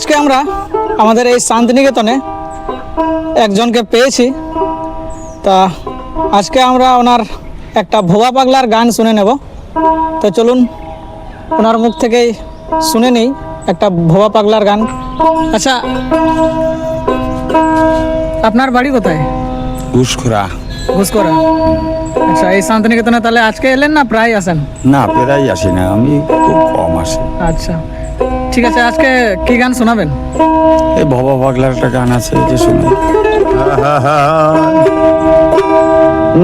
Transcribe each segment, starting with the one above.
আজকে আমরা আমাদের এই শান্তিনিকেতনে একজনকে পেয়েছি। তা আজকে আমরা ওনার একটা ভোবা পাগলার গান শুনে নেব। তো চলুন ওনার মুখ থেকেই শুনে নিই একটা ভোবা পাগলার গান। আচ্ছা, আপনার বাড়ি কোথায়? ঘুষখোরা। ঘুষকরা। আচ্ছা, এই শান্তিনিকেতনে তাহলে আজকে এলেন না প্রায় আসেন? না, প্রায় আসি না, আমি খুব কম আসি। আচ্ছা ঠিক আছে, আজকে কি গান শোনাবেন? এই ভবা পাগলার একটা গান আছে, যে শুনে।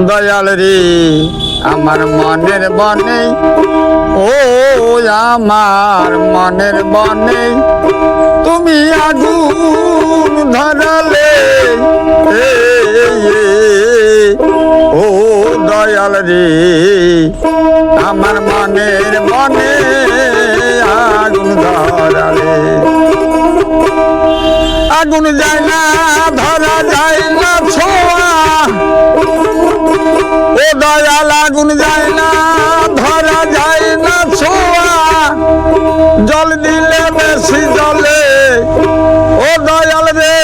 দয়াল রে আমার মনের বনে, ও আমার মনের বনে তুমি আগুন ধরালে, ও দয়াল রে আমার মনের বনে আগুন ধরালে। আগুন যায় না, ধরা যায় না ছোঁয়া, ও দয়াল আগুন যায় না, ধরা যায় না ছোঁয়া, জল দিলে বেশি জলে, ও দয়াল রে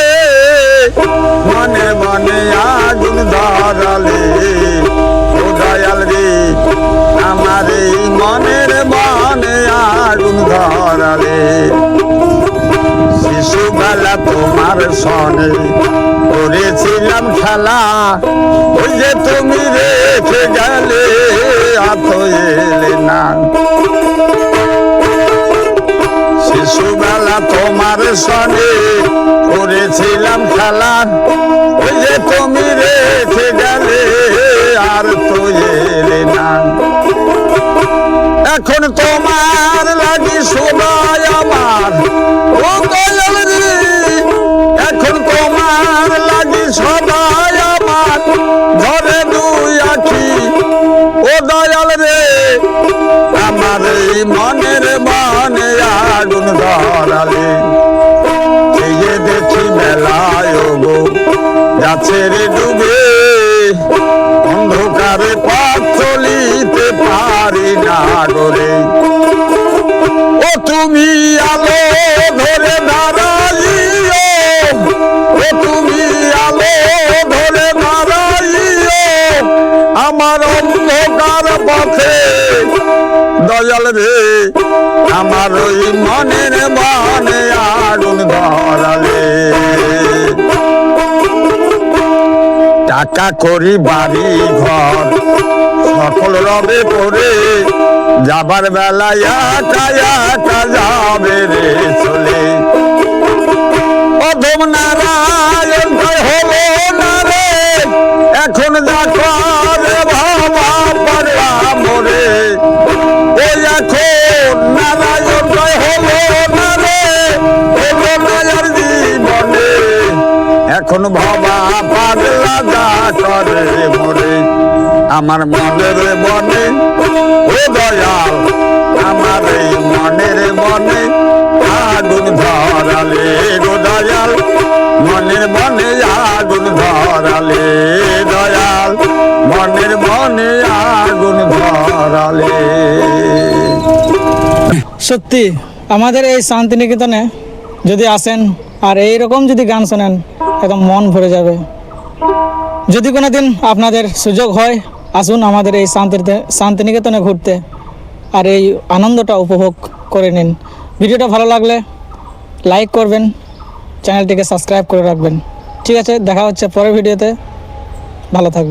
মনে মনে আগুন ধরালে, ও দয়াল রে আমার এই মনের মনে আগুন ধরালে। শিশুবেলা তোমার সনে করেছিলাম খেলা, ওই যে তুমি রেখে গেলে আত এলে না। শিশুবেলা তোমার সনে করেছিলাম খেলা, ওই যে তুমি রেখে গেলে আর তো এলে না। এখন তোমার লাগি সবাই আমার, ও দয়াল রে এখন তোমার লাগি সবাই আমার, ঘরে দুই আখি, ও দয়াল রে আমার এই মনের মনে আগুন ধরালে। যে দেখি মেলায় গো যাচ্ছে রে ডুবে, অন্ধকারে পথ চলিতে পারি না গরে, ও তুমি আলো ধরে দাঁড়াইও, ও তুমি আলো ধরে দাঁড়াইও আমার অন্ধকার পথে, দয়াল রে আমার ওই মনের মনে আগুন ধরালে। টাকা করি বাড়ি ঘর সকল রবে পড়ে, যাবার বেলায় একা একা যাবে রে চলে, অধম নারায়ণ হলো না রে এখন যা করে ভাবা পারলা মরে, ওই এখন নারায়ণ হলো না রে, হলো মায়ার জীবনে এখন ভাবা পাগলা যা করে মরে। আমার মনের বনে, ও দয়াল আমার এই মনের বনে আগুন ধরালে, গো দয়াল মনের বনে আগুন ধরালে, দয়াল মনের বনে আগুন ধরালে। সত্যি আমাদের এই শান্তিনিকেতনে যদি আসেন আর এইরকম যদি গান শোনেন, একদম মন ভরে যাবে। যদি কোনো দিন আপনাদের সুযোগ হয়, আসুন আমাদের এই শান্তিনিকেতনে ঘুরতে আর এই আনন্দটা উপভোগ করে নিন। ভিডিওটা ভালো লাগলে লাইক করবেন, চ্যানেলটিকে সাবস্ক্রাইব করে রাখবেন। ঠিক আছে, দেখা হচ্ছে পরের ভিডিওতে। ভালো থাকবেন।